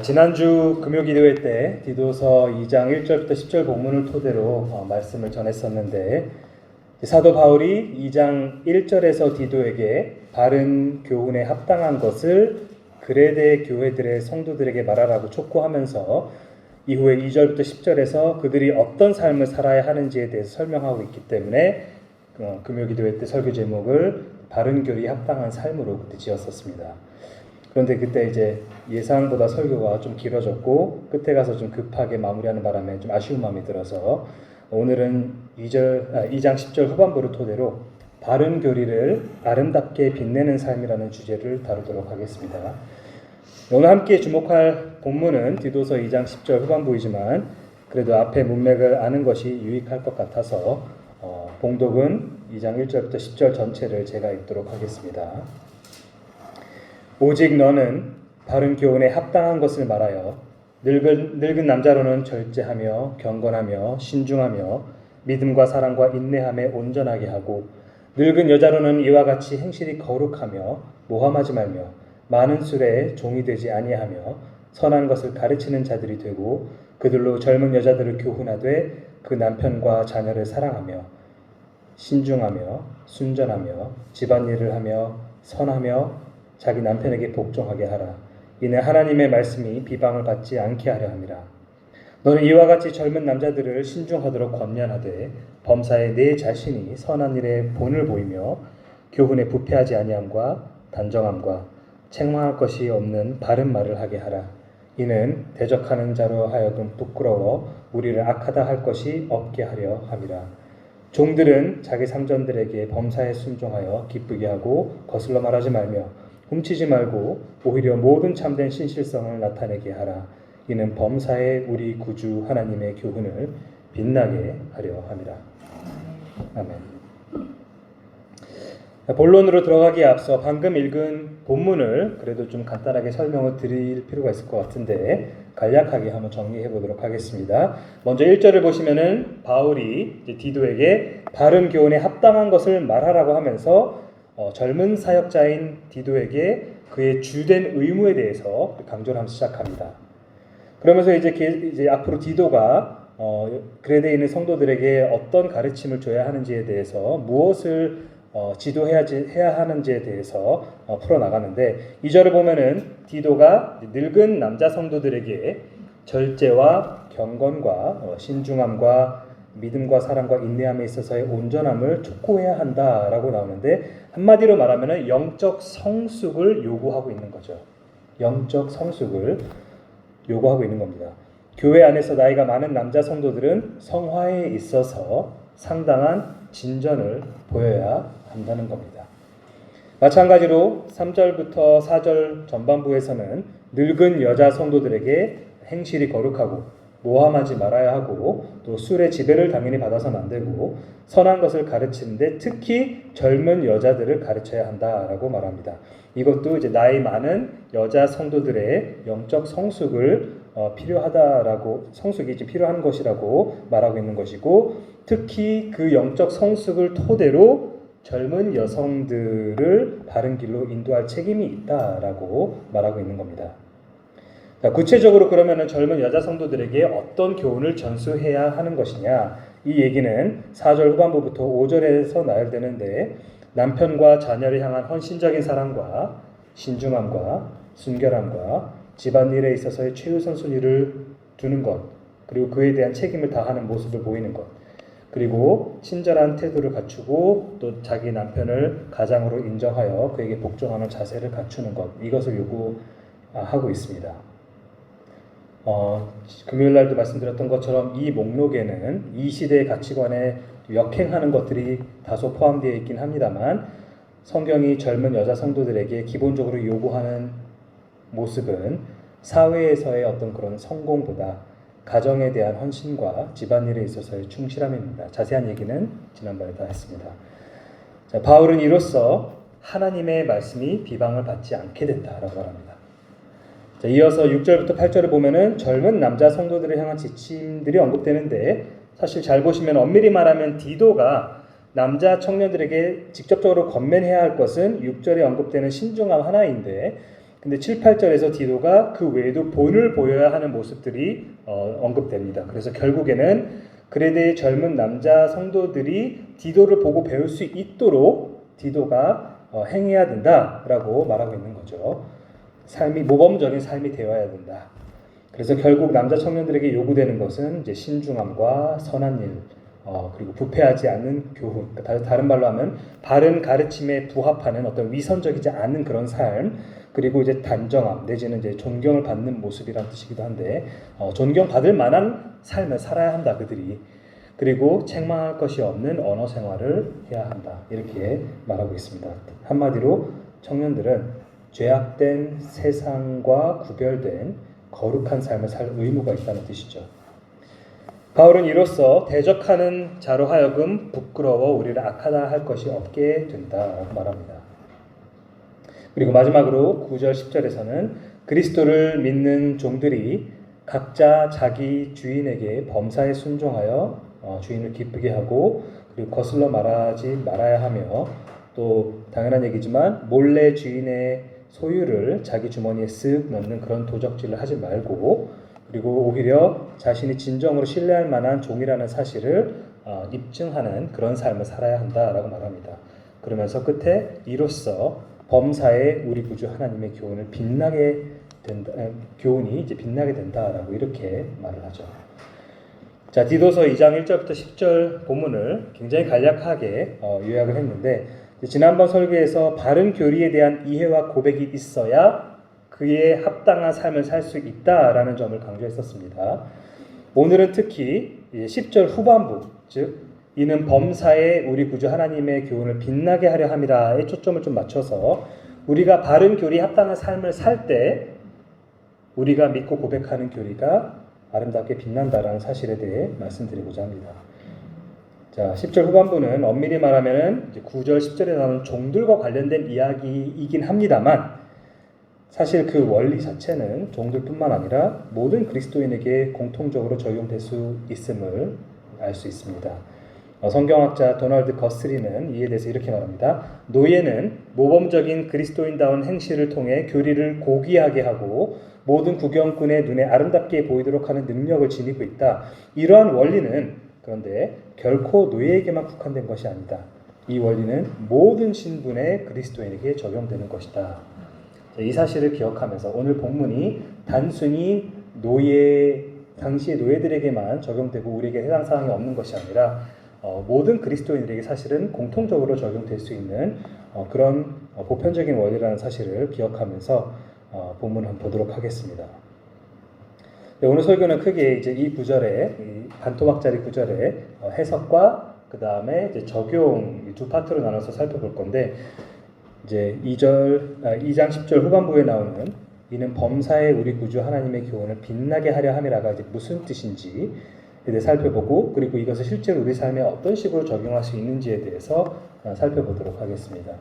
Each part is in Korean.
지난주 금요기도회 때 디도서 2장 1절부터 10절 본문을 토대로 말씀을 전했었는데, 사도 바울이 2장 1절에서 디도에게 바른 교훈에 합당한 것을 그레데 교회들의 성도들에게 말하라고 촉구하면서 이후에 2절부터 10절에서 그들이 어떤 삶을 살아야 하는지에 대해서 설명하고 있기 때문에 금요기도회 때 설교 제목을 바른 교리에 합당한 삶으로 그때 지었었습니다. 그런데 그때 이제 예상보다 설교가 좀 길어졌고 끝에 가서 좀 급하게 마무리하는 바람에 좀 아쉬운 마음이 들어서 오늘은 2장 10절 후반부를 토대로 바른 교리를 아름답게 빛내는 삶이라는 주제를 다루도록 하겠습니다. 오늘 함께 주목할 본문은 디도서 2장 10절 후반부이지만 그래도 앞에 문맥을 아는 것이 유익할 것 같아서 봉독은 2장 1절부터 10절 전체를 제가 읽도록 하겠습니다. 오직 너는 바른 교훈에 합당한 것을 말하여 늙은 남자로는 절제하며 경건하며 신중하며 믿음과 사랑과 인내함에 온전하게 하고 늙은 여자로는 이와 같이 행실이 거룩하며 모함하지 말며 많은 술에 종이 되지 아니하며 선한 것을 가르치는 자들이 되고 그들로 젊은 여자들을 교훈하되 그 남편과 자녀를 사랑하며 신중하며 순전하며 집안일을 하며 선하며 자기 남편에게 복종하게 하라. 이는 하나님의 말씀이 비방을 받지 않게 하려 함이라. 너는 이와 같이 젊은 남자들을 신중하도록 권면하되 범사에 내 자신이 선한 일에 본을 보이며 교훈에 부패하지 아니함과 단정함과 책망할 것이 없는 바른 말을 하게 하라. 이는 대적하는 자로 하여금 부끄러워 우리를 악하다 할 것이 없게 하려 함이라. 종들은 자기 상전들에게 범사에 순종하여 기쁘게 하고 거슬러 말하지 말며 훔치지 말고 오히려 모든 참된 신실성을 나타내게 하라. 이는 범사에 우리 구주 하나님의 교훈을 빛나게 하려 함이라. 아멘. 본론으로 들어가기에 앞서 방금 읽은 본문을 그래도 좀 간단하게 설명을 드릴 필요가 있을 것 같은데 간략하게 한번 정리해 보도록 하겠습니다. 먼저 1절을 보시면은 바울이 디도에게 바른 교훈에 합당한 것을 말하라고 하면서 젊은 사역자인 디도에게 그의 주된 의무에 대해서 강조를 하면서 시작합니다. 그러면서 이제 앞으로 디도가 그레데에 있는 성도들에게 어떤 가르침을 줘야 하는지에 대해서 무엇을 지도해야 하는지에 대해서 풀어나가는데 2절을 보면은 디도가 늙은 남자 성도들에게 절제와 경건과 신중함과 믿음과 사랑과 인내함에 있어서의 온전함을 촉구해야 한다라고 나오는데 한마디로 말하면 영적 성숙을 요구하고 있는 거죠. 영적 성숙을 요구하고 있는 겁니다. 교회 안에서 나이가 많은 남자 성도들은 성화에 있어서 상당한 진전을 보여야 한다는 겁니다. 마찬가지로 3절부터 4절 전반부에서는 늙은 여자 성도들에게 행실이 거룩하고 모함하지 말아야 하고 또 술의 지배를 당연히 받아서는 안 되고 선한 것을 가르치는데 특히 젊은 여자들을 가르쳐야 한다라고 말합니다. 이것도 이제 나이 많은 여자 성도들의 영적 성숙을 성숙이 이제 필요한 것이라고 말하고 있는 것이고 특히 그 영적 성숙을 토대로 젊은 여성들을 바른 길로 인도할 책임이 있다라고 말하고 있는 겁니다. 자, 구체적으로 그러면 젊은 여자 성도들에게 어떤 교훈을 전수해야 하는 것이냐? 이 얘기는 4절 후반부부터 5절에서 나열되는데 남편과 자녀를 향한 헌신적인 사랑과 신중함과 순결함과 집안일에 있어서의 최우선 순위를 두는 것, 그리고 그에 대한 책임을 다하는 모습을 보이는 것, 그리고 친절한 태도를 갖추고 또 자기 남편을 가장으로 인정하여 그에게 복종하는 자세를 갖추는 것, 이것을 요구하고 있습니다. 금요일 날도 말씀드렸던 것처럼 이 목록에는 이 시대의 가치관에 역행하는 것들이 다소 포함되어 있긴 합니다만 성경이 젊은 여자 성도들에게 기본적으로 요구하는 모습은 사회에서의 어떤 그런 성공보다 가정에 대한 헌신과 집안일에 있어서의 충실함입니다. 자세한 얘기는 지난번에 다 했습니다. 자, 바울은 이로써 하나님의 말씀이 비방을 받지 않게 된다라고 말합니다. 자, 이어서 6절부터 8절을 보면은 젊은 남자 성도들을 향한 지침들이 언급되는데 사실 잘 보시면 엄밀히 말하면 디도가 남자 청년들에게 직접적으로 권면해야 할 것은 6절에 언급되는 신중함 하나인데 근데 7, 8절에서 디도가 그 외에도 본을 보여야 하는 모습들이 언급됩니다. 그래서 결국에는 그레데의 젊은 남자 성도들이 디도를 보고 배울 수 있도록 디도가 행해야 된다라고 말하고 있는 거죠. 삶이 모범적인 삶이 되어야 된다. 그래서 결국 남자 청년들에게 요구되는 것은 이제 신중함과 선한 일, 그리고 부패하지 않는 교훈. 다른 말로 하면 바른 가르침에 부합하는 어떤 위선적이지 않은 그런 삶, 그리고 이제 단정함 내지는 이제 존경을 받는 모습이란 뜻이기도 한데, 존경받을 만한 삶을 살아야 한다 그들이. 그리고 책망할 것이 없는 언어 생활을 해야 한다. 이렇게 말하고 있습니다. 한마디로 청년들은 죄악된 세상과 구별된 거룩한 삶을 살 의무가 있다는 뜻이죠. 바울은 이로써 대적하는 자로 하여금 부끄러워 우리를 악하다 할 것이 없게 된다라고 말합니다. 그리고 마지막으로 9절 10절에서는 그리스도를 믿는 종들이 각자 자기 주인에게 범사에 순종하여 주인을 기쁘게 하고 그리고 거슬러 말하지 말아야 하며 또 당연한 얘기지만 몰래 주인의 소유를 자기 주머니에 쓱 넣는 그런 도적질을 하지 말고 그리고 오히려 자신이 진정으로 신뢰할 만한 종이라는 사실을 입증하는 그런 삶을 살아야 한다라고 말합니다. 그러면서 끝에 이로써 범사에 우리 구주 하나님의 교훈을 빛나게 된다, 교훈이 이제 빛나게 된다라고 이렇게 말을 하죠. 자, 디도서 2장 1절부터 10절 본문을 굉장히 간략하게 요약을 했는데 지난번 설교에서 바른 교리에 대한 이해와 고백이 있어야 그에 합당한 삶을 살 수 있다라는 점을 강조했었습니다. 오늘은 특히 10절 후반부, 즉 이는 범사에 우리 구주 하나님의 교훈을 빛나게 하려 함이라에 초점을 좀 맞춰서 우리가 바른 교리에 합당한 삶을 살 때 우리가 믿고 고백하는 교리가 아름답게 빛난다라는 사실에 대해 말씀드리고자 합니다. 자, 10절 후반부는 엄밀히 말하면 이제 9절 10절에 나오는 종들과 관련된 이야기이긴 합니다만 사실 그 원리 자체는 종들뿐만 아니라 모든 그리스도인에게 공통적으로 적용될 수 있음을 알 수 있습니다. 성경학자 도널드 거스리는 이에 대해서 이렇게 말합니다. 노예는 모범적인 그리스도인다운 행실을 통해 교리를 고귀하게 하고 모든 구경꾼의 눈에 아름답게 보이도록 하는 능력을 지니고 있다. 이러한 원리는 그런데 결코 노예에게만 국한된 것이 아니다. 이 원리는 모든 신분의 그리스도인에게 적용되는 것이다. 이 사실을 기억하면서 오늘 본문이 단순히 당시의 노예들에게만 적용되고 우리에게 해당 사항이 없는 것이 아니라 모든 그리스도인들에게 사실은 공통적으로 적용될 수 있는 그런 보편적인 원리라는 사실을 기억하면서 본문을 한번 보도록 하겠습니다. 오늘 설교는 크게 이제 이 구절에 반토막짜리 구절의 해석과 그 다음에 이제 적용 두 파트로 나눠서 살펴볼 건데 이제 2장 10절 후반부에 나오는 이는 범사에 우리 구주 하나님의 교훈을 빛나게 하려 함이라가 이제 무슨 뜻인지 대해 살펴보고 그리고 이것을 실제로 우리 삶에 어떤 식으로 적용할 수 있는지에 대해서 살펴보도록 하겠습니다.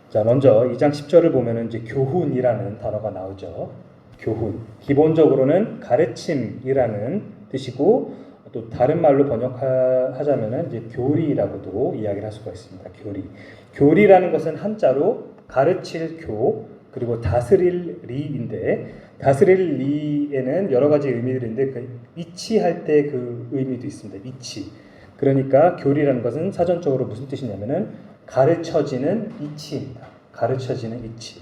자, 먼저 2장 10절을 보면은 이제 교훈이라는 단어가 나오죠. 교훈. 기본적으로는 가르침이라는 뜻이고 또 다른 말로 번역하자면은 이제 교리라고도 이야기를 할 수가 있습니다. 교리. 교리라는 것은 한자로 가르칠 교 그리고 다스릴 리인데 다스릴 리에는 여러 가지 의미들인데 그 위치할 때 그 의미도 있습니다. 위치. 그러니까 교리라는 것은 사전적으로 무슨 뜻이냐면은 가르쳐지는 이치입니다. 가르쳐지는 이치.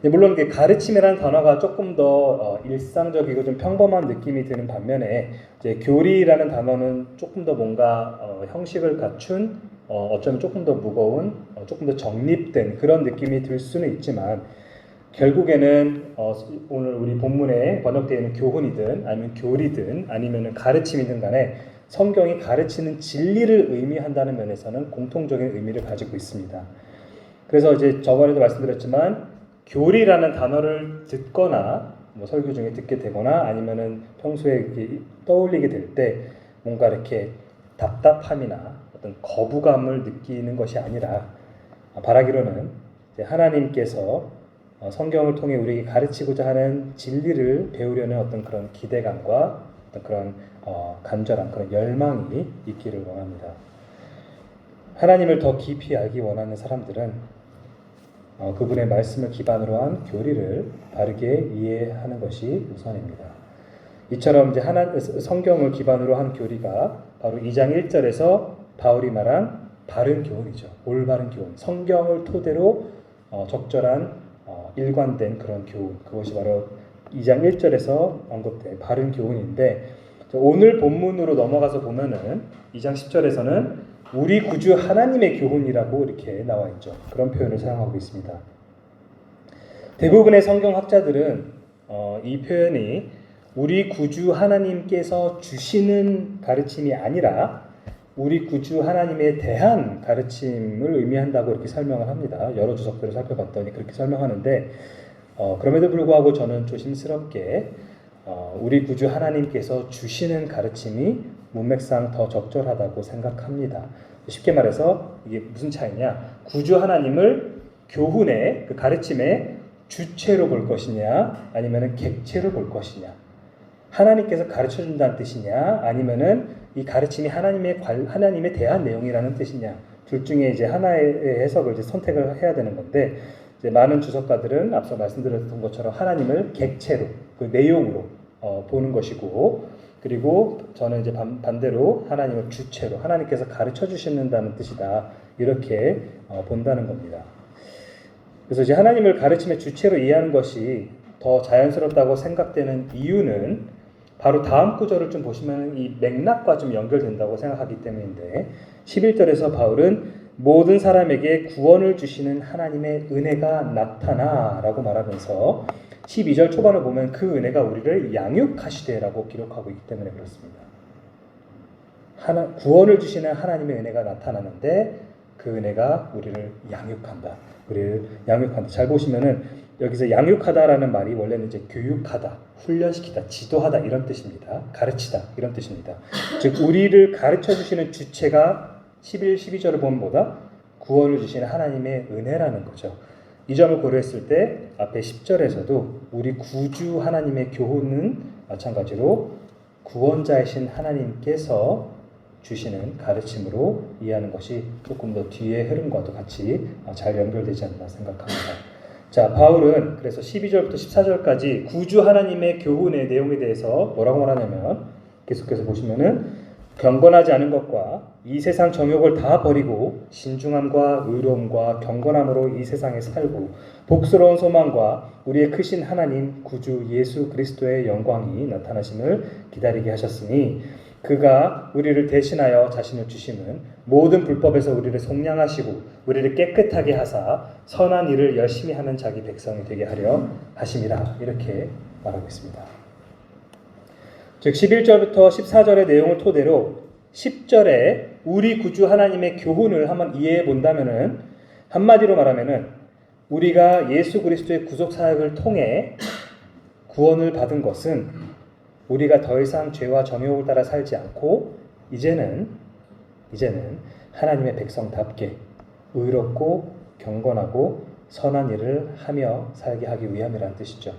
물론 가르침이라는 단어가 조금 더 일상적이고 좀 평범한 느낌이 드는 반면에 이제 교리라는 단어는 조금 더 뭔가 형식을 갖춘 어쩌면 조금 더 무거운 조금 더 정립된 그런 느낌이 들 수는 있지만 결국에는 오늘 우리 본문에 번역되어 있는 교훈이든 아니면 교리든 아니면 가르침이든 간에 성경이 가르치는 진리를 의미한다는 면에서는 공통적인 의미를 가지고 있습니다. 그래서 이제 저번에도 말씀드렸지만 교리라는 단어를 듣거나 설교 중에 듣게 되거나 아니면은 평소에 이렇게 떠올리게 될 때 뭔가 이렇게 답답함이나 어떤 거부감을 느끼는 것이 아니라 바라기로는 하나님께서 성경을 통해 우리에게 가르치고자 하는 진리를 배우려는 어떤 그런 기대감과 어떤 그런 간절한 그런 열망이 있기를 원합니다. 하나님을 더 깊이 알기 원하는 사람들은 그분의 말씀을 기반으로 한 교리를 바르게 이해하는 것이 우선입니다. 이처럼 이제 성경을 기반으로 한 교리가 바로 2장 1절에서 바울이 말한 바른 교훈이죠. 올바른 교훈. 성경을 토대로 적절한 일관된 그런 교훈. 그것이 바로 2장 1절에서 언급된 바른 교훈인데, 오늘 본문으로 넘어가서 보면은 2장 10절에서는 우리 구주 하나님의 교훈이라고 이렇게 나와 있죠. 그런 표현을 사용하고 있습니다. 대부분의 성경학자들은 이 표현이 우리 구주 하나님께서 주시는 가르침이 아니라 우리 구주 하나님에 대한 가르침을 의미한다고 이렇게 설명을 합니다. 여러 주석들을 살펴봤더니 그렇게 설명하는데, 그럼에도 불구하고 저는 조심스럽게 우리 구주 하나님께서 주시는 가르침이 문맥상 더 적절하다고 생각합니다. 쉽게 말해서 이게 무슨 차이냐? 구주 하나님을 교훈의 그 가르침의 주체로 볼 것이냐, 아니면은 객체로 볼 것이냐? 하나님께서 가르쳐 준다는 뜻이냐, 아니면은 이 가르침이 하나님에 대한 내용이라는 뜻이냐? 둘 중에 이제 하나의 해석을 이제 선택을 해야 되는 건데, 이제 많은 주석가들은 앞서 말씀드렸던 것처럼 하나님을 객체로, 그 내용으로 보는 것이고, 그리고 저는 이제 반대로 하나님을 주체로, 하나님께서 가르쳐 주신다는 뜻이다, 이렇게 본다는 겁니다. 그래서 이제 하나님을 가르침의 주체로 이해하는 것이 더 자연스럽다고 생각되는 이유는 바로 다음 구절을 좀 보시면 이 맥락과 좀 연결된다고 생각하기 때문인데, 11절에서 바울은 모든 사람에게 구원을 주시는 하나님의 은혜가 나타나라고 말하면서 12절 초반을 보면 그 은혜가 우리를 양육하시되라고 기록하고 있기 때문에 그렇습니다. 구원을 주시는 하나님의 은혜가 나타나는데 그 은혜가 우리를 양육한다. 우리를 양육한다. 잘 보시면은 여기서 양육하다라는 말이 원래는 이제 교육하다, 훈련시키다, 지도하다 이런 뜻입니다. 가르치다 이런 뜻입니다. 즉 우리를 가르쳐 주시는 주체가 11, 12절을 보면 뭐다? 구원을 주시는 하나님의 은혜라는 거죠. 이 점을 고려했을 때 앞에 10절에서도 우리 구주 하나님의 교훈은 마찬가지로 구원자이신 하나님께서 주시는 가르침으로 이해하는 것이 조금 더 뒤의 흐름과도 같이 잘 연결되지 않나 생각합니다. 자, 바울은 그래서 12절부터 14절까지 구주 하나님의 교훈의 내용에 대해서 뭐라고 말하냐면, 계속해서 보시면은 경건하지 않은 것과 이 세상 정욕을 다 버리고 신중함과 의로움과 경건함으로 이 세상에 살고 복스러운 소망과 우리의 크신 하나님 구주 예수 그리스도의 영광이 나타나심을 기다리게 하셨으니 그가 우리를 대신하여 자신을 주심은 모든 불법에서 우리를 속량하시고 우리를 깨끗하게 하사 선한 일을 열심히 하는 자기 백성이 되게 하려 하심이라, 이렇게 말하고 있습니다. 즉 11절부터 14절의 내용을 토대로 10절에 우리 구주 하나님의 교훈을 한번 이해해 본다면은, 한마디로 말하면은 우리가 예수 그리스도의 구속 사역을 통해 구원을 받은 것은 우리가 더 이상 죄와 정욕을 따라 살지 않고 이제는 하나님의 백성답게 의롭고 경건하고 선한 일을 하며 살게 하기 위함이라는 뜻이죠.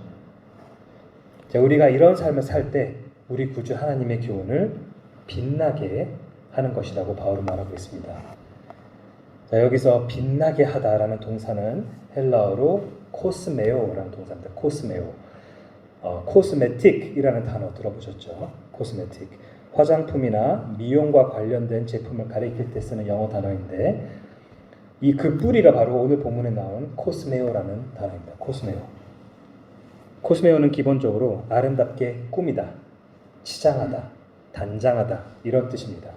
자, 우리가 이런 삶을 살 때 우리 구주 하나님의 교훈을 빛나게 하는 것이라고 바울은 말하고 있습니다. 자, 여기서 빛나게 하다라는 동사는 헬라어로 코스메오라는 동사입니다. 코스메오. 코스메틱이라는 단어 들어보셨죠? 코스메틱. 화장품이나 미용과 관련된 제품을 가리킬 때 쓰는 영어 단어인데, 그 뿌리가 바로 오늘 본문에 나온 코스메오라는 단어입니다. 코스메오. 코스메오는 기본적으로 아름답게 꾸미다, 치장하다, 단장하다 이런 뜻입니다.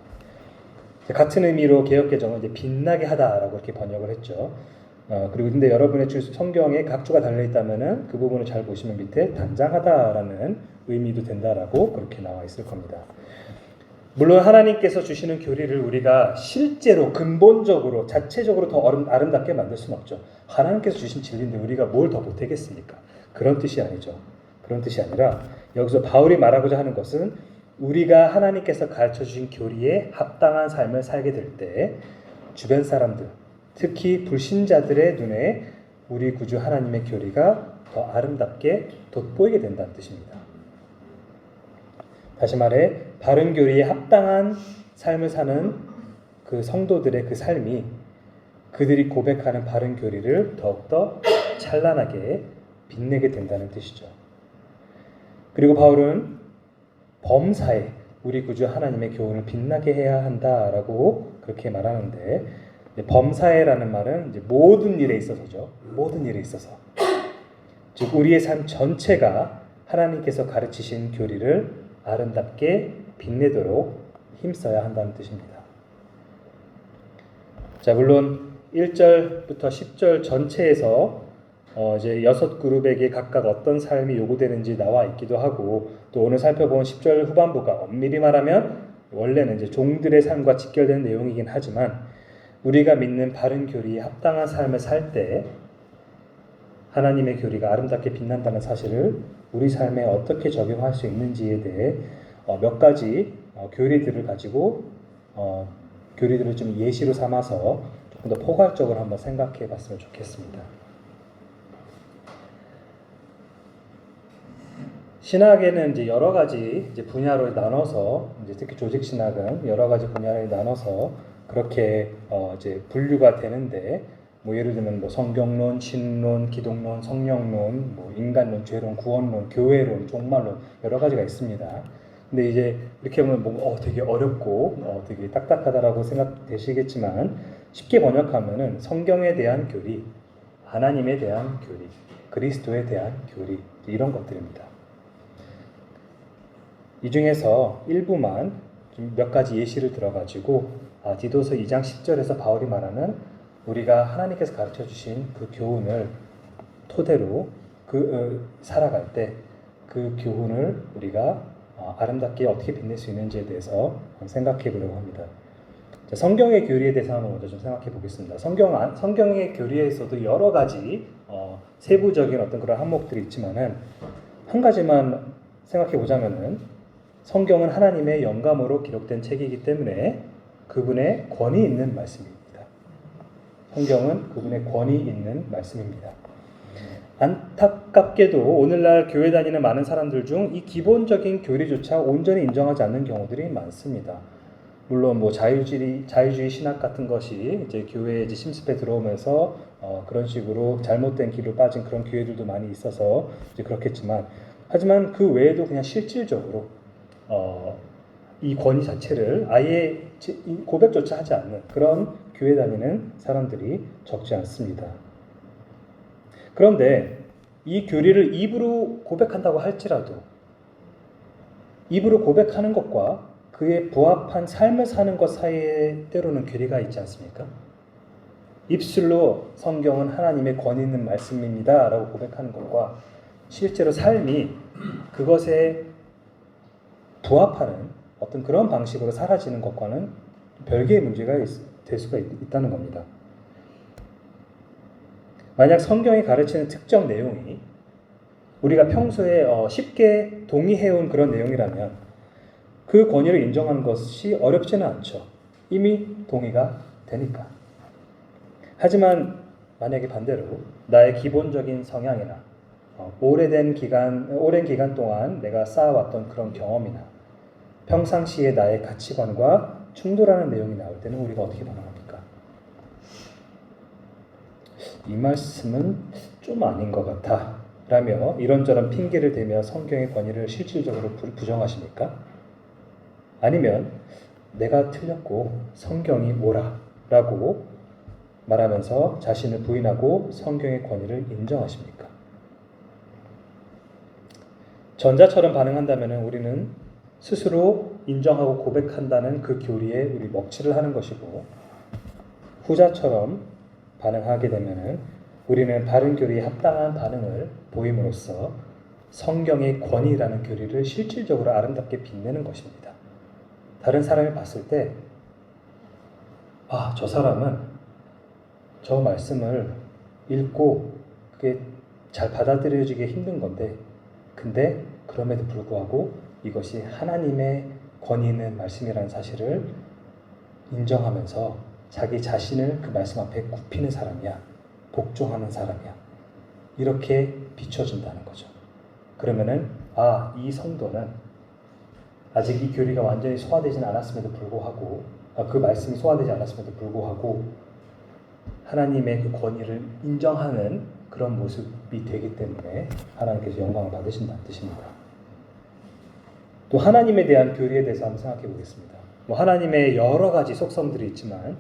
같은 의미로 개역개정은 이제 빛나게 하다라고 이렇게 번역을 했죠. 그리고 근데 여러분의 성경에 각주가 달려 있다면은 그 부분을 잘 보시면 밑에 단장하다라는 의미도 된다라고 그렇게 나와 있을 겁니다. 물론 하나님께서 주시는 교리를 우리가 실제로 근본적으로 자체적으로 더 아름답게 만들 수는 없죠. 하나님께서 주신 진리인데 우리가 뭘 더 못하겠습니까? 그런 뜻이 아니죠. 그런 뜻이 아니라 여기서 바울이 말하고자 하는 것은 우리가 하나님께서 가르쳐 주신 교리에 합당한 삶을 살게 될 때 주변 사람들, 특히 불신자들의 눈에 우리 구주 하나님의 교리가 더 아름답게 돋보이게 된다는 뜻입니다. 다시 말해 바른 교리에 합당한 삶을 사는 그 성도들의 그 삶이 그들이 고백하는 바른 교리를 더욱더 찬란하게 빛내게 된다는 뜻이죠. 그리고 바울은 범사에 우리 구주 하나님의 교훈을 빛나게 해야 한다라고 그렇게 말하는데, 범사에라는 말은 이제 모든 일에 있어서죠. 모든 일에 있어서. 즉 우리의 삶 전체가 하나님께서 가르치신 교리를 아름답게 빛내도록 힘써야 한다는 뜻입니다. 자, 물론 1절부터 10절 전체에서 이제 6그룹에게 각각 어떤 삶이 요구되는지 나와 있기도 하고, 또 오늘 살펴본 10절 후반부가 엄밀히 말하면 원래는 이제 종들의 삶과 직결되는 내용이긴 하지만, 우리가 믿는 바른 교리에 합당한 삶을 살 때 하나님의 교리가 아름답게 빛난다는 사실을 우리 삶에 어떻게 적용할 수 있는지에 대해 몇 가지 교리들을 가지고 교리들을 좀 예시로 삼아서 조금 더 포괄적으로 한번 생각해 봤으면 좋겠습니다. 신학에는 이제 여러 가지 이제 분야로 나눠서, 이제 특히 조직 신학은 여러 가지 분야를 나눠서 그렇게 이제 분류가 되는데, 뭐 예를 들면 뭐 성경론, 신론, 기독론, 성령론, 뭐 인간론, 죄론, 구원론, 교회론, 종말론 여러 가지가 있습니다. 근데 이제 이렇게 보면 뭐 되게 어렵고 되게 딱딱하다라고 생각되시겠지만, 쉽게 번역하면은 성경에 대한 교리, 하나님에 대한 교리, 그리스도에 대한 교리, 이런 것들입니다. 이 중에서 일부만 좀 몇 가지 예시를 들어가지고 디도서 2장 10절에서 바울이 말하는 우리가 하나님께서 가르쳐 주신 그 교훈을 토대로 살아갈 때 그 교훈을 우리가 아름답게 어떻게 빛낼 수 있는지에 대해서 생각해 보려고 합니다. 자, 성경의 교리에 대해서 한번 먼저 좀 생각해 보겠습니다. 성경의 교리에서도 여러 가지 세부적인 어떤 그런 항목들이 있지만은, 한 가지만 생각해 보자면은, 성경은 하나님의 영감으로 기록된 책이기 때문에 그분의 권위 있는 말씀입니다. 성경은 그분의 권위 있는 말씀입니다. 안타깝게도 오늘날 교회 다니는 많은 사람들 중 이 기본적인 교리조차 온전히 인정하지 않는 경우들이 많습니다. 물론 뭐 자유주의 신학 같은 것이 이제 교회에 이제 심습해 들어오면서 그런 식으로 잘못된 길로 빠진 그런 교회들도 많이 있어서 이제 그렇겠지만, 하지만 그 외에도 그냥 실질적으로 이 권위 자체를 아예 고백조차 하지 않는 그런 교회 다니는 사람들이 적지 않습니다. 그런데 이 교리를 입으로 고백한다고 할지라도, 입으로 고백하는 것과 그에 부합한 삶을 사는 것 사이에 때로는 괴리가 있지 않습니까? 입술로 성경은 하나님의 권위 있는 말씀입니다 라고 고백하는 것과 실제로 삶이 그것에 부합하는 어떤 그런 방식으로 사라지는 것과는 별개의 문제가 될 수가 있다는 겁니다. 만약 성경이 가르치는 특정 내용이 우리가 평소에 쉽게 동의해온 그런 내용이라면 그 권위를 인정하는 것이 어렵지는 않죠. 이미 동의가 되니까. 하지만 만약에 반대로 나의 기본적인 성향이나 오랜 기간 동안 내가 쌓아왔던 그런 경험이나 평상시에 나의 가치관과 충돌하는 내용이 나올 때는 우리가 어떻게 반응합니까? 이 말씀은 좀 아닌 것 같아 라며 이런저런 핑계를 대며 성경의 권위를 실질적으로 부정하십니까? 아니면 내가 틀렸고 성경이 옳아 라고 말하면서 자신을 부인하고 성경의 권위를 인정하십니까? 전자처럼 반응한다면 우리는 스스로 인정하고 고백한다는 그 교리에 우리 먹칠을 하는 것이고, 후자처럼 반응하게 되면 우리는 바른 교리에 합당한 반응을 보임으로써 성경의 권위라는 교리를 실질적으로 아름답게 빛내는 것입니다. 다른 사람이 봤을 때 저 사람은 저 말씀을 읽고 그게 잘 받아들여지기 힘든 건데, 근데 그럼에도 불구하고 이것이 하나님의 권위 있는 말씀이라는 사실을 인정하면서 자기 자신을 그 말씀 앞에 굽히는 사람이야, 복종하는 사람이야, 이렇게 비춰준다는 거죠. 그러면은 이 성도는 아직 이 교리가 완전히 소화되지 않았음에도 불구하고, 그 말씀이 소화되지 않았음에도 불구하고 하나님의 그 권위를 인정하는 그런 모습이 되기 때문에 하나님께서 영광을 받으신다는 뜻입니다. 또 하나님에 대한 교리에 대해서 한번 생각해 보겠습니다. 하나님의 여러 가지 속성들이 있지만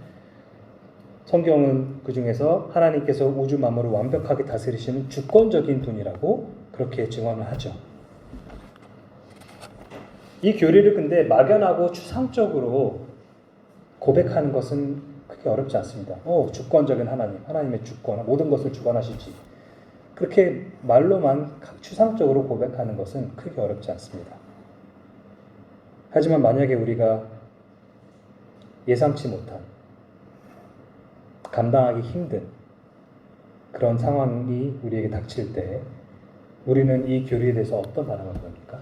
성경은 그 중에서 하나님께서 우주 만물을 완벽하게 다스리시는 주권적인 분이라고 그렇게 증언을 하죠. 이 교리를 근데 막연하고 추상적으로 고백하는 것은 크게 어렵지 않습니다. 주권적인 하나님, 하나님의 주권, 모든 것을 주관하시지. 그렇게 말로만 추상적으로 고백하는 것은 크게 어렵지 않습니다. 하지만 만약에 우리가 예상치 못한, 감당하기 힘든 그런 상황이 우리에게 닥칠 때 우리는 이 교리에 대해서 어떤 반응을 합니까?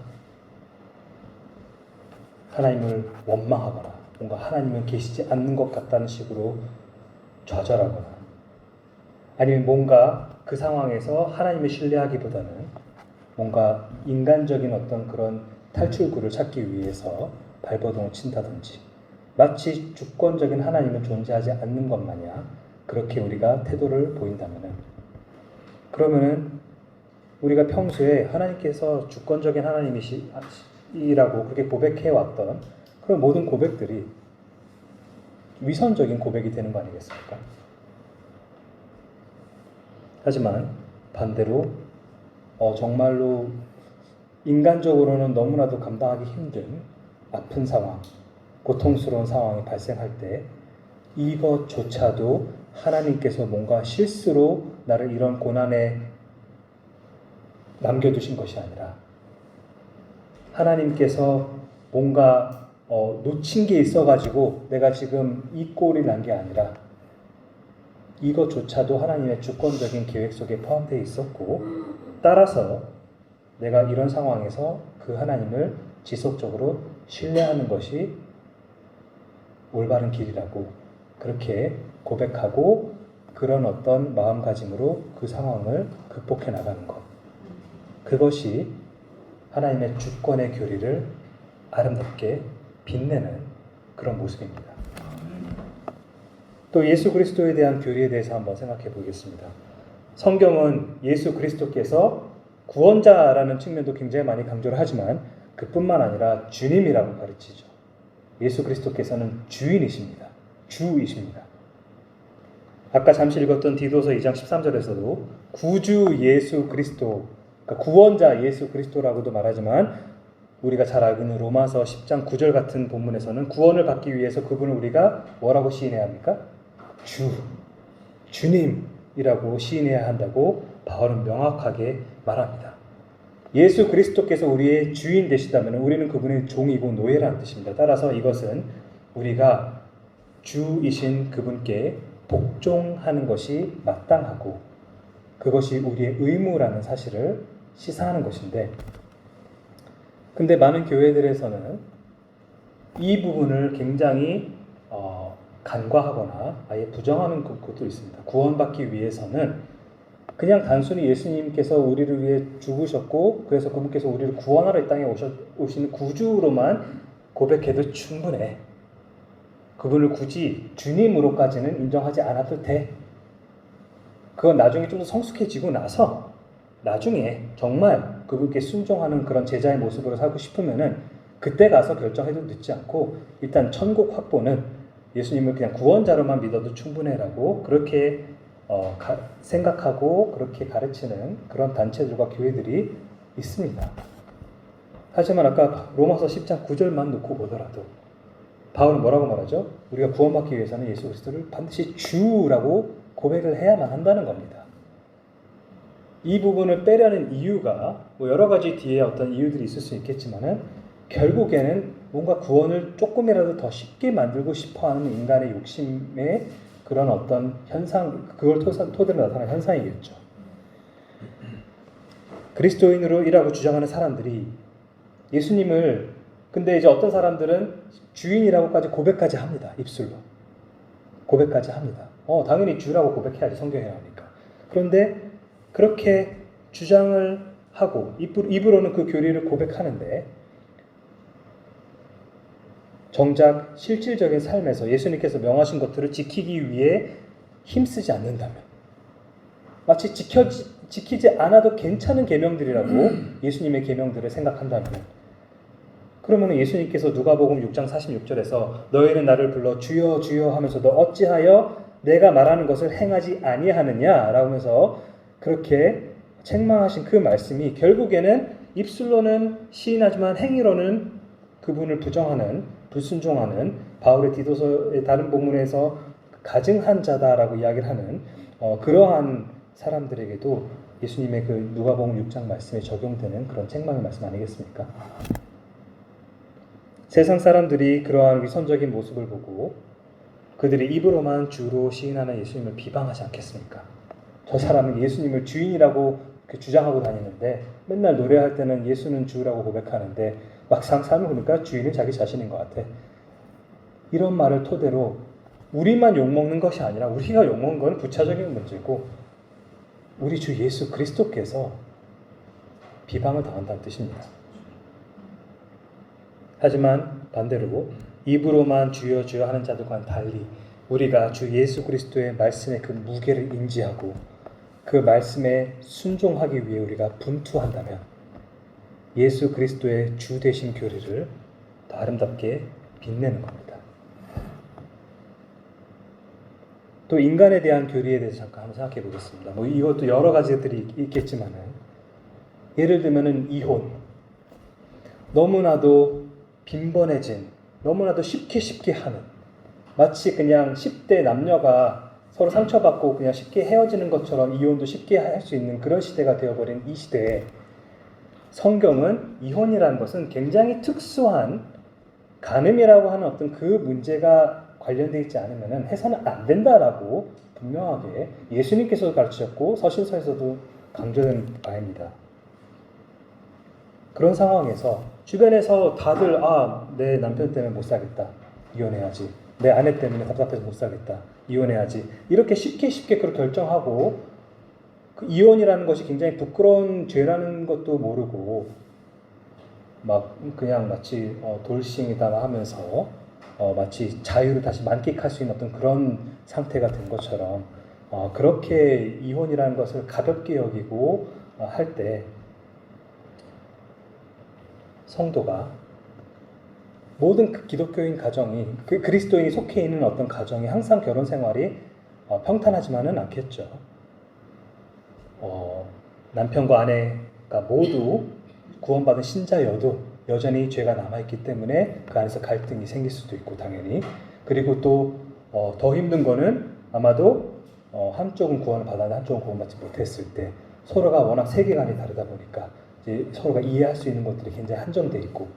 하나님을 원망하거나 뭔가 하나님은 계시지 않는 것 같다는 식으로 좌절하거나 아니면 뭔가 그 상황에서 하나님을 신뢰하기보다는 뭔가 인간적인 어떤 그런 탈출구를 찾기 위해서 발버둥을 친다든지 마치 주권적인 하나님은 존재하지 않는 것 마냥 그렇게 우리가 태도를 보인다면은 우리가 평소에 하나님께서 주권적인 하나님이시라고 그렇게 고백해왔던 그런 모든 고백들이 위선적인 고백이 되는 거 아니겠습니까? 하지만 반대로 정말로 인간적으로는 너무나도 감당하기 힘든 아픈 상황, 고통스러운 상황이 발생할 때 이것조차도 하나님께서 뭔가 실수로 나를 이런 고난에 남겨두신 것이 아니라 하나님께서 뭔가 놓친 게 있어가지고 내가 지금 이 꼴이 난 게 아니라 이것조차도 하나님의 주권적인 계획 속에 포함되어 있었고 따라서 내가 이런 상황에서 그 하나님을 지속적으로 신뢰하는 것이 올바른 길이라고 그렇게 고백하고 그런 어떤 마음가짐으로 그 상황을 극복해 나가는 것. 그것이 하나님의 주권의 교리를 아름답게 빛내는 그런 모습입니다. 또 예수 그리스도에 대한 교리에 대해서 한번 생각해 보겠습니다. 성경은 예수 그리스도께서 구원자라는 측면도 굉장히 많이 강조를 하지만 그뿐만 아니라 주님이라고 가르치죠. 예수 그리스도께서는 주인이십니다. 주이십니다. 아까 잠시 읽었던 디도서 2장 13절에서도 구주 예수 그리스도, 그러니까 구원자 예수 그리스도라고도 말하지만 우리가 잘 알고 있는 로마서 10장 9절 같은 본문에서는 구원을 받기 위해서 그분을 우리가 뭐라고 시인해야 합니까? 주님이라고 시인해야 한다고 바울은 명확하게 말합니다. 예수 그리스도께서 우리의 주인 되시다면 우리는 그분의 종이고 노예라는 뜻입니다. 따라서 이것은 우리가 주이신 그분께 복종하는 것이 마땅하고 그것이 우리의 의무라는 사실을 시사하는 것인데 근데 많은 교회들에서는 이 부분을 굉장히 간과하거나 아예 부정하는 것도 있습니다. 구원받기 위해서는 그냥 단순히 예수님께서 우리를 위해 죽으셨고 그래서 그분께서 우리를 구원하러 이 땅에 오시는 구주로만 고백해도 충분해. 그분을 굳이 주님으로까지는 인정하지 않아도 돼. 그건 나중에 좀 더 성숙해지고 나서 나중에 정말 그분께 순종하는 그런 제자의 모습으로 살고 싶으면은 그때 가서 결정해도 늦지 않고 일단 천국 확보는 예수님을 그냥 구원자로만 믿어도 충분해라고 그렇게 생각하고 그렇게 가르치는 그런 단체들과 교회들이 있습니다. 하지만 아까 로마서 10장 9절만 놓고 보더라도 바울은 뭐라고 말하죠? 우리가 구원받기 위해서는 예수 그리스도를 반드시 주라고 고백을 해야만 한다는 겁니다. 이 부분을 빼려는 이유가 여러 가지 뒤에 어떤 이유들이 있을 수 있겠지만은 결국에는 뭔가 구원을 조금이라도 더 쉽게 만들고 싶어하는 인간의 욕심의 그런 어떤 현상, 그걸 토대로 나타나는 현상이겠죠. 그리스도인으로이라고 주장하는 사람들이 예수님을 근데 이제 어떤 사람들은 주인이라고까지 고백까지 합니다. 입술로. 고백까지 합니다. 당연히 주라고 고백해야지 성경에 나오니까. 그런데 그렇게 주장을 하고 입으로는 그 교리를 고백하는데 정작 실질적인 삶에서 예수님께서 명하신 것들을 지키기 위해 힘쓰지 않는다면, 마치 지키지 않아도 괜찮은 계명들이라고 예수님의 계명들을 생각한다면, 그러면 예수님께서 누가복음 6장 46절에서 너희는 나를 불러 주여 주여 하면서도 어찌하여 내가 말하는 것을 행하지 아니하느냐라고 하면서 그렇게 책망하신 그 말씀이 결국에는 입술로는 시인하지만 행위로는 그분을 부정하는, 불순종하는, 바울의 디도서의 다른 본문에서 가증한 자다라고 이야기를 하는 그러한 사람들에게도 예수님의 그 누가복음 6장 말씀에 적용되는 그런 책망의 말씀 아니겠습니까? 세상 사람들이 그러한 위선적인 모습을 보고 그들이 입으로만 주로 시인하는 예수님을 비방하지 않겠습니까? 저 사람은 예수님을 주인이라고 주장하고 다니는데 맨날 노래할 때는 예수는 주라고 고백하는데 막상 삶을 보니까 주인은 자기 자신인 것 같아. 이런 말을 토대로 우리만 욕먹는 것이 아니라 우리가 욕먹는 건 부차적인 문제고 우리 주 예수 그리스도께서 비방을 당한다는 뜻입니다. 하지만 반대로 입으로만 주여 주여 하는 자들과는 달리 우리가 주 예수 그리스도의 말씀의 그 무게를 인지하고 그 말씀에 순종하기 위해 우리가 분투한다면 예수 그리스도의 주 되신 교리를 더 아름답게 빛내는 겁니다. 또 인간에 대한 교리에 대해서 잠깐 한번 생각해 보겠습니다. 이것도 여러 가지들이 있겠지만은 예를 들면은 이혼, 너무나도 빈번해진, 너무나도 쉽게 하는, 마치 그냥 10대 남녀가 서로 상처받고 그냥 쉽게 헤어지는 것처럼 이혼도 쉽게 할 수 있는 그런 시대가 되어버린 이 시대에 성경은 이혼이라는 것은 굉장히 특수한 간음이라고 하는 어떤 그 문제가 관련되어 있지 않으면 해서는 안 된다라고 분명하게 예수님께서도 가르치셨고 서신서에서도 강조된 바입니다. 그런 상황에서 주변에서 다들 내 남편 때문에 못 살겠다. 이혼해야지. 내 아내 때문에 답답해서 못 살겠다. 이혼해야지. 이렇게 쉽게 그렇게 결정하고 그 이혼이라는 것이 굉장히 부끄러운 죄라는 것도 모르고 막 그냥 마치 돌싱이다 하면서 마치 자유를 다시 만끽할 수 있는 어떤 그런 상태가 된 것처럼 그렇게 이혼이라는 것을 가볍게 여기고 할 때 성도가 모든 그 기독교인 가정이 그 그리스도인이 속해 있는 어떤 가정이 항상 결혼 생활이 평탄하지만은 않겠죠. 남편과 아내가 모두 구원받은 신자여도 여전히 죄가 남아있기 때문에 그 안에서 갈등이 생길 수도 있고 당연히 그리고 또 더 힘든 거는 아마도 한쪽은 구원을 받았는데 한쪽은 구원받지 못했을 때 서로가 워낙 세계관이 다르다 보니까 이제 서로가 이해할 수 있는 것들이 굉장히 한정되어 있고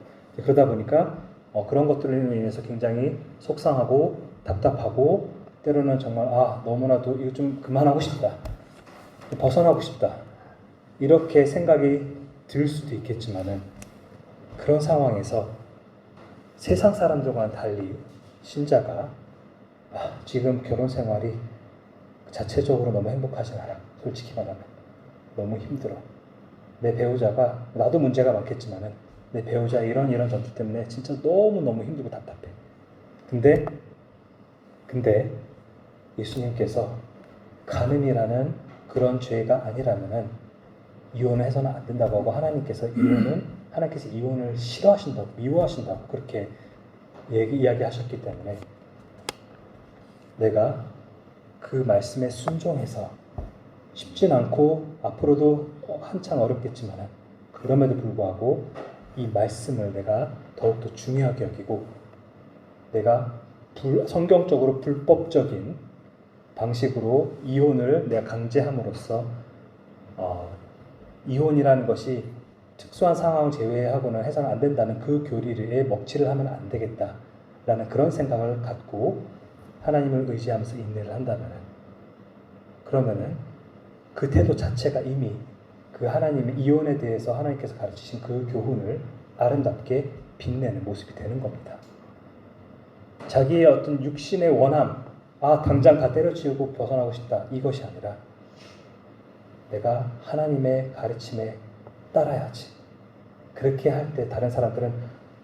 그러다 보니까 그런 것들로 인해서 굉장히 속상하고 답답하고 때로는 정말 너무나도 이거 좀 그만하고 싶다. 벗어나고 싶다. 이렇게 생각이 들 수도 있겠지만은 그런 상황에서 세상 사람들과는 달리 신자가 지금 결혼 생활이 자체적으로 너무 행복하진 않아. 솔직히 말하면 너무 힘들어. 내 배우자가 나도 문제가 많겠지만은 내 배우자의 이런 전투 때문에 진짜 너무 힘들고 답답해. 근데 예수님께서 간음이라는 그런 죄가 아니라면은 이혼을 해서는 안 된다고 하고 하나님께서 이혼을 싫어하신다고 미워하신다고 그렇게 이야기하셨기 때문에 내가 그 말씀에 순종해서 쉽진 않고 앞으로도 한참 어렵겠지만 그럼에도 불구하고 이 말씀을 내가 더욱더 중요하게 여기고 내가 성경적으로 불법적인 방식으로 이혼을 내가 강제함으로써 이혼이라는 것이 특수한 상황을 제외하고는 해서는 안 된다는 그 교리에 먹칠을 하면 안 되겠다라는 그런 생각을 갖고 하나님을 의지하면서 인내를 그러면은 그 태도 자체가 이미 그 하나님의 이혼에 대해서 하나님께서 가르치신 그 교훈을 아름답게 빛내는 모습이 되는 겁니다. 자기의 어떤 육신의 원함, 당장 다 때려치우고 벗어나고 싶다. 이것이 아니라 내가 하나님의 가르침에 따라야지. 그렇게 할 때 다른 사람들은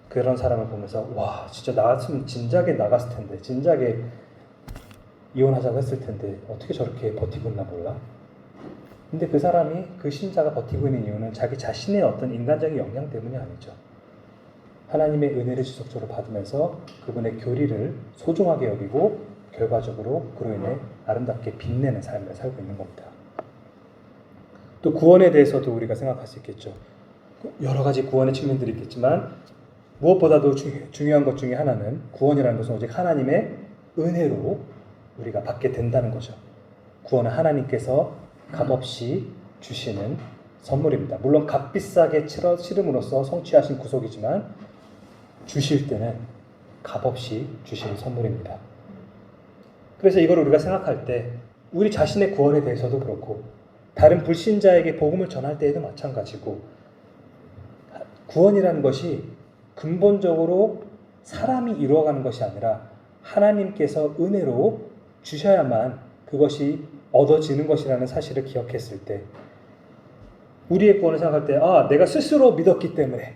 그런 사람을 보면서 진짜 나 같으면 진작에 나갔을 텐데 진작에 이혼하자고 했을 텐데 어떻게 저렇게 버티고 있나 몰라. 근데 그 사람이, 그 신자가 버티고 있는 이유는 자기 자신의 어떤 인간적인 역량 때문이 아니죠. 하나님의 은혜를 지속적으로 받으면서 그분의 교리를 소중하게 여기고 결과적으로 그로 인해 아름답게 빛내는 삶을 살고 있는 겁니다. 또 구원에 대해서도 우리가 생각할 수 있겠죠. 여러 가지 구원의 측면들이 있겠지만 무엇보다도 중요한 것 중에 하나는, 구원이라는 것은 오직 하나님의 은혜로 우리가 받게 된다는 거죠. 구원은 하나님께서 값없이 주시는 선물입니다. 물론 값비싸게 치름으로써 성취하신 구속이지만 주실 때는 값없이 주시는 선물입니다. 그래서 이걸 우리가 생각할 때 우리 자신의 구원에 대해서도 그렇고 다른 불신자에게 복음을 전할 때에도 마찬가지고, 구원이라는 것이 근본적으로 사람이 이루어가는 것이 아니라 하나님께서 은혜로 주셔야만 그것이 얻어지는 것이라는 사실을 기억했을 때, 우리의 구원을 생각할 때 내가 스스로 믿었기 때문에,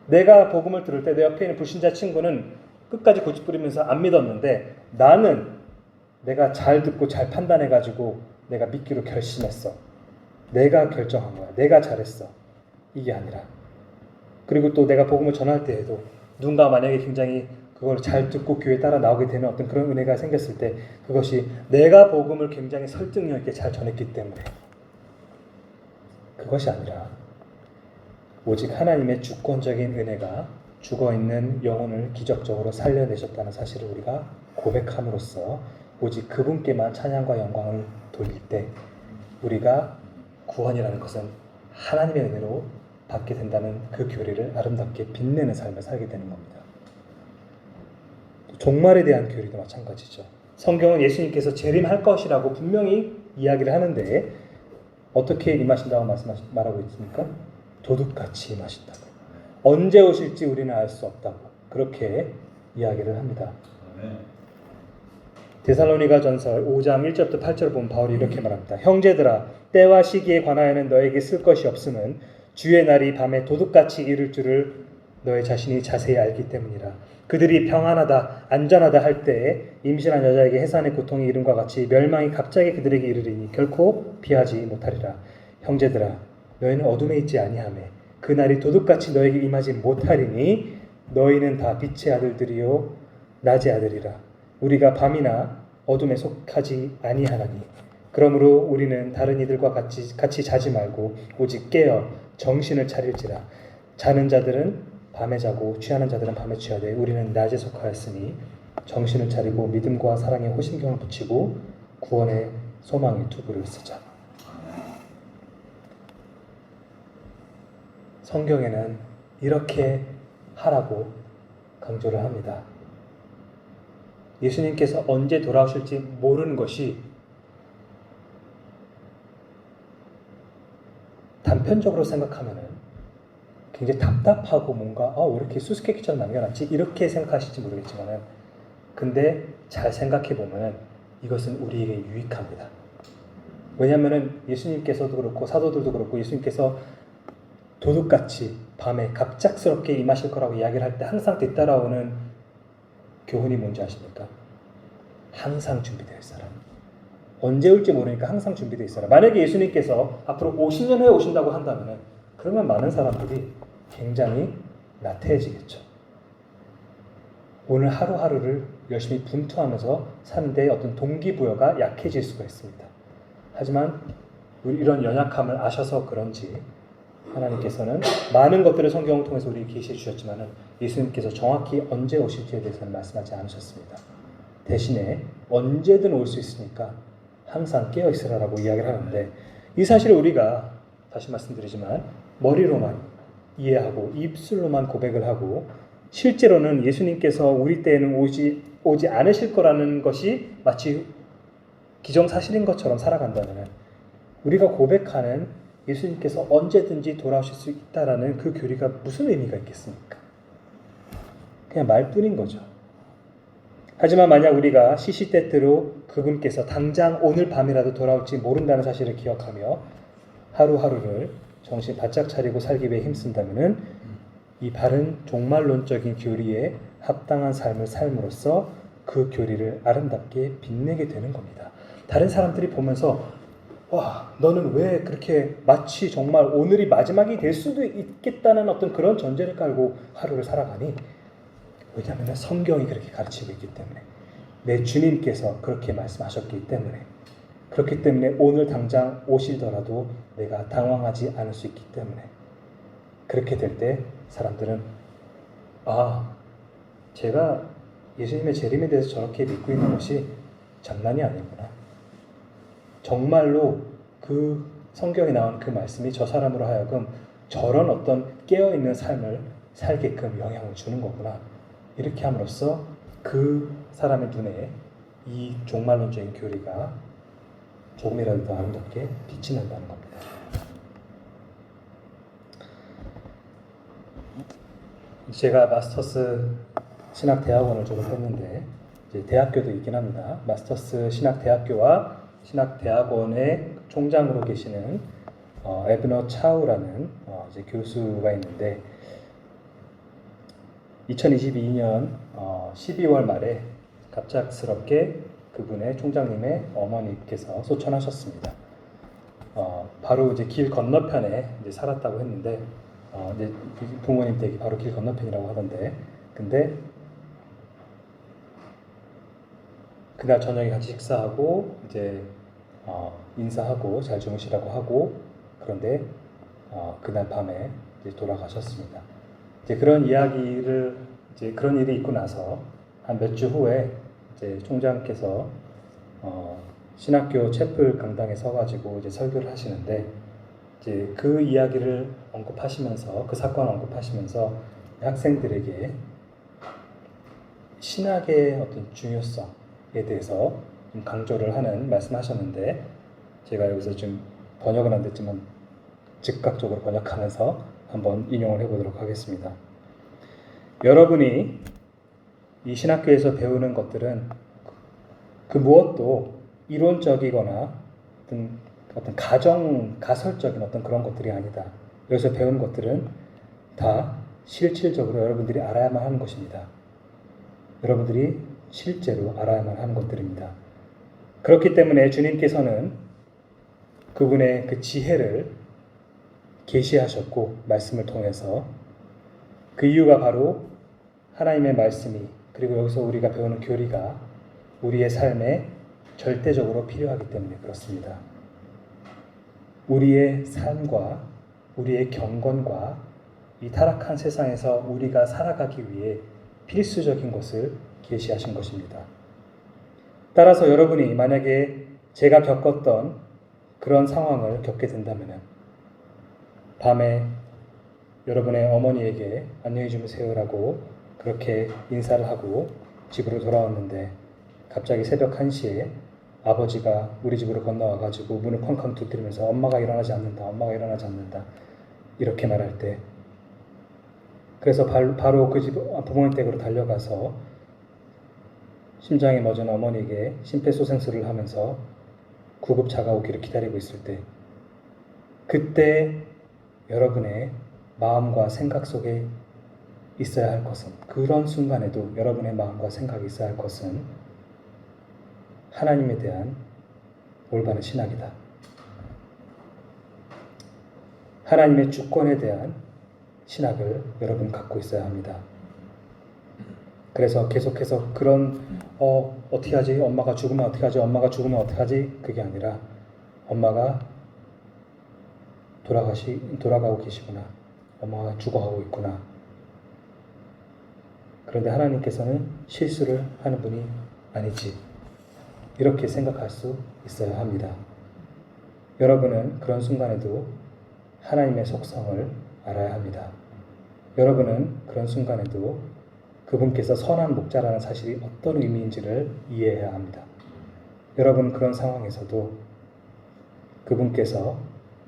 내가 복음을 들을 때 내 옆에 있는 불신자 친구는 끝까지 고집부리면서 안 믿었는데 나는 내가 잘 듣고 잘 판단해가지고 내가 믿기로 결심했어. 내가 결정한 거야. 내가 잘했어. 이게 아니라, 그리고 또 내가 복음을 전할 때에도 누군가 만약에 굉장히 그걸 잘 듣고 교회에 따라 나오게 되는 어떤 그런 은혜가 생겼을 때 그것이 내가 복음을 굉장히 설득력 있게 잘 전했기 때문에, 그것이 아니라 오직 하나님의 주권적인 은혜가 죽어있는 영혼을 기적적으로 살려내셨다는 사실을 우리가 고백함으로써 오직 그분께만 찬양과 영광을 돌릴 때 우리가 구원이라는 것은 하나님의 은혜로 받게 된다는 그 교리를 아름답게 빛내는 삶을 살게 되는 겁니다. 종말에 대한 교리도 마찬가지죠. 성경은 예수님께서 재림할 것이라고 분명히 이야기를 하는데 어떻게 임하신다고 말하고 있습니까? 도둑같이 임하신다고. 언제 오실지 우리는 알 수 없다고 그렇게 이야기를 합니다. 데살로니가전서 5장 1절부터 8절을 보면 바울이 이렇게 말합니다. 형제들아, 때와 시기에 관하여는 너에게 쓸 것이 없음은 주의 날이 밤에 도둑같이 이를 줄을 너의 자신이 자세히 알기 때문이라. 그들이 평안하다 안전하다 할 때에 임신한 여자에게 해산의 고통이 이름과 같이 멸망이 갑자기 그들에게 이르리니 결코 피하지 못하리라. 형제들아, 너희는 어둠에 있지 아니하며 그 날이 도둑같이 너에게 임하지 못하리니 너희는 다 빛의 아들들이요 낮의 아들이라. 우리가 밤이나 어둠에 속하지 아니하나니 그러므로 우리는 다른 이들과 같이 자지 말고 오직 깨어 정신을 차릴지라. 자는 자들은 밤에 자고 취하는 자들은 밤에 취하되 우리는 낮에 속하였으니 정신을 차리고 믿음과 사랑에 호심경을 붙이고 구원의 소망의 투구를 쓰자. 성경에는 이렇게 하라고 강조를 합니다. 예수님께서 언제 돌아오실지 모르는 것이 단편적으로 생각하면 굉장히 답답하고 뭔가 왜 이렇게 수수께끼처럼 남겨놨지? 이렇게 생각하실지 모르겠지만 근데 잘 생각해보면 이것은 우리에게 유익합니다. 왜냐하면 예수님께서도 그렇고 사도들도 그렇고 예수님께서 도둑같이 밤에 갑작스럽게 임하실 거라고 이야기를 할 때 항상 뒤따라오는 교훈이 뭔지 아십니까? 항상 준비되어 있어라. 언제 올지 모르니까 항상 준비되어 있어라. 만약에 예수님께서 앞으로 50년 후에 오신다고 한다면 그러면 많은 사람들이 굉장히 나태해지겠죠. 오늘 하루하루를 열심히 분투하면서 사는데 어떤 동기부여가 약해질 수가 있습니다. 하지만 우리 이런 연약함을 아셔서 그런지 하나님께서는 많은 것들을 성경을 통해서 우리에게 계시해 주셨지만 예수님께서 정확히 언제 오실지에 대해서는 말씀하지 않으셨습니다. 대신에 언제든 올 수 있으니까 항상 깨어 있으라라고 이야기를 하는데 이 사실을 우리가 다시 말씀드리지만 머리로만 이해하고 입술로만 고백을 하고 실제로는 예수님께서 우리 때에는 오지 않으실 거라는 것이 마치 기정사실인 것처럼 살아간다면 우리가 고백하는 예수님께서 언제든지 돌아오실 수 있다라는 그 교리가 무슨 의미가 있겠습니까? 그냥 말뿐인 거죠. 하지만 만약 우리가 시시때때로 그분께서 당장 오늘 밤이라도 돌아올지 모른다는 사실을 기억하며 하루하루를 정신 바짝 차리고 살기 위해 힘쓴다면 이 바른 종말론적인 교리에 합당한 삶을 삶으로써 그 교리를 아름답게 빛내게 되는 겁니다. 다른 사람들이 보면서 와, 너는 왜 그렇게 마치 정말 오늘이 마지막이 될 수도 있겠다는 어떤 그런 전제를 깔고 하루를 살아가니? 왜냐하면 성경이 그렇게 가르치고 있기 때문에, 내 주님께서 그렇게 말씀하셨기 때문에, 그렇기 때문에 오늘 당장 오시더라도 내가 당황하지 않을 수 있기 때문에, 그렇게 될 때 사람들은 제가 예수님의 재림에 대해서 저렇게 믿고 있는 것이 장난이 아니구나. 정말로 그 성경에 나온 그 말씀이 저 사람으로 하여금 저런 어떤 깨어있는 삶을 살게끔 영향을 주는 거구나. 이렇게 함으로써 그 사람의 눈에 이 종말론적인 교리가 조금이라도 더 아름답게 빛이 난다는 겁니다. 제가 마스터스 신학대학원을 졸업했는데 이제 대학교도 있긴 합니다. 마스터스 신학대학교와 신학대학원의 총장으로 계시는 에브너 차우라는 이제 교수가 있는데 2022년 12월 말에 갑작스럽게 그분의 총장님의 어머니께서 소천하셨습니다. 바로 이제 길 건너편에 이제 살았다고 했는데 이제 부모님 댁이 바로 길 건너편이라고 하던데, 근데 그날 저녁에 같이 식사하고 이제 인사하고 잘 주무시라고 하고, 그런데 그날 밤에 이제 돌아가셨습니다. 이제 그런 이야기를 이제 그런 일이 있고 나서 한 몇 주 후에 이제 총장께서 신학교 채플 강당에 서가지고 이제 설교를 하시는데, 이제 그 이야기를 언급하시면서, 그 사건을 언급하시면서 학생들에게 신학의 어떤 중요성에 대해서 좀 강조를 하는 말씀하셨는데, 제가 여기서 좀 번역은 안 됐지만 즉각적으로 번역하면서 한번 인용을 해보도록 하겠습니다. 여러분이 이 신학교에서 배우는 것들은 그 무엇도 이론적이거나 어떤 가설적인 어떤 그런 것들이 아니다. 여기서 배우는 것들은 다 실질적으로 여러분들이 알아야만 하는 것입니다. 여러분들이 실제로 알아야만 하는 것들입니다. 그렇기 때문에 주님께서는 그분의 그 지혜를 계시하셨고, 말씀을 통해서 그 이유가 바로 하나님의 말씀이, 그리고 여기서 우리가 배우는 교리가 우리의 삶에 절대적으로 필요하기 때문에 그렇습니다. 우리의 삶과 우리의 경건과 이 타락한 세상에서 우리가 살아가기 위해 필수적인 것을 계시하신 것입니다. 따라서 여러분이 만약에 제가 겪었던 그런 상황을 겪게 된다면 밤에 여러분의 어머니에게 안녕히 주무세요라고 그렇게 인사를 하고 집으로 돌아왔는데, 갑자기 새벽 1시에 아버지가 우리 집으로 건너와가지고 문을 쾅쾅 두드리면서 엄마가 일어나지 않는다, 엄마가 일어나지 않는다 이렇게 말할 때, 그래서 바로 그 집 부모님 댁으로 달려가서 심장이 멎은 어머니에게 심폐소생술을 하면서 구급차가 오기를 기다리고 있을 때, 그때 여러분의 마음과 생각 속에 있어야 할 것은, 그런 순간에도 여러분의 마음과 생각이 있어야 할 것은 하나님에 대한 올바른 신학이다. 하나님의 주권에 대한 신학을 여러분 갖고 있어야 합니다. 그래서 계속해서 그런 어떻게 하지? 엄마가 죽으면 어떻게 하지? 엄마가 죽으면 어떻게 하지? 그게 아니라 엄마가 돌아가고 계시구나. 엄마가 죽어가고 있구나. 그런데 하나님께서는 실수를 하는 분이 아니지. 이렇게 생각할 수 있어야 합니다. 여러분은 그런 순간에도 하나님의 속성을 알아야 합니다. 여러분은 그런 순간에도 그분께서 선한 목자라는 사실이 어떤 의미인지를 이해해야 합니다. 여러분 그런 상황에서도 그분께서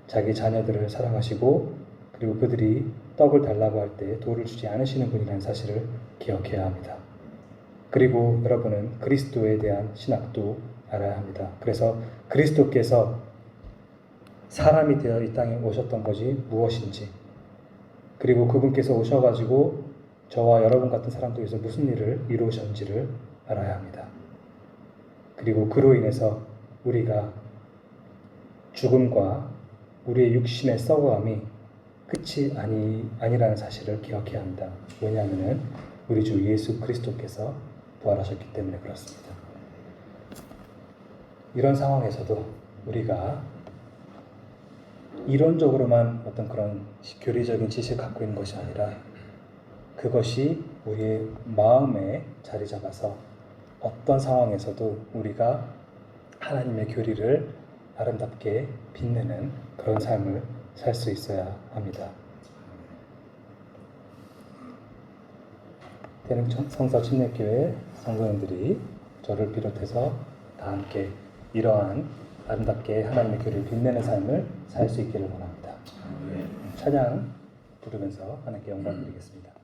자기 자녀들을 사랑하시고, 그리고 그들이 떡을 달라고 할 때 돌을 주지 않으시는 분이라는 사실을 기억해야 합니다. 그리고 여러분은 그리스도에 대한 신학도 알아야 합니다. 그래서 그리스도께서 사람이 되어 이 땅에 오셨던 것이 무엇인지, 그리고 그분께서 오셔가지고 저와 여러분 같은 사람들 위해서 무슨 일을 이루셨는지를 알아야 합니다. 그리고 그로 인해서 우리가 죽음과 우리의 육신의 썩어감이 끝이 아니라는 사실을 기억해야 합니다. 왜냐하면 우리 주 예수 그리스도께서 부활하셨기 때문에 그렇습니다. 이런 상황에서도 우리가 이론적으로만 어떤 그런 교리적인 지식을 갖고 있는 것이 아니라 그것이 우리의 마음에 자리 잡아서 어떤 상황에서도 우리가 하나님의 교리를 아름답게 빛내는 그런 삶을 살 수 있어야 합니다. 대릉 성서 침례교회 성도님들이 저를 비롯해서 다 함께 이러한 아름답게 하나님의 교리를 빛내는 삶을 살 수 있기를 원합니다. 찬양 부르면서 하나님께 영광 드리겠습니다.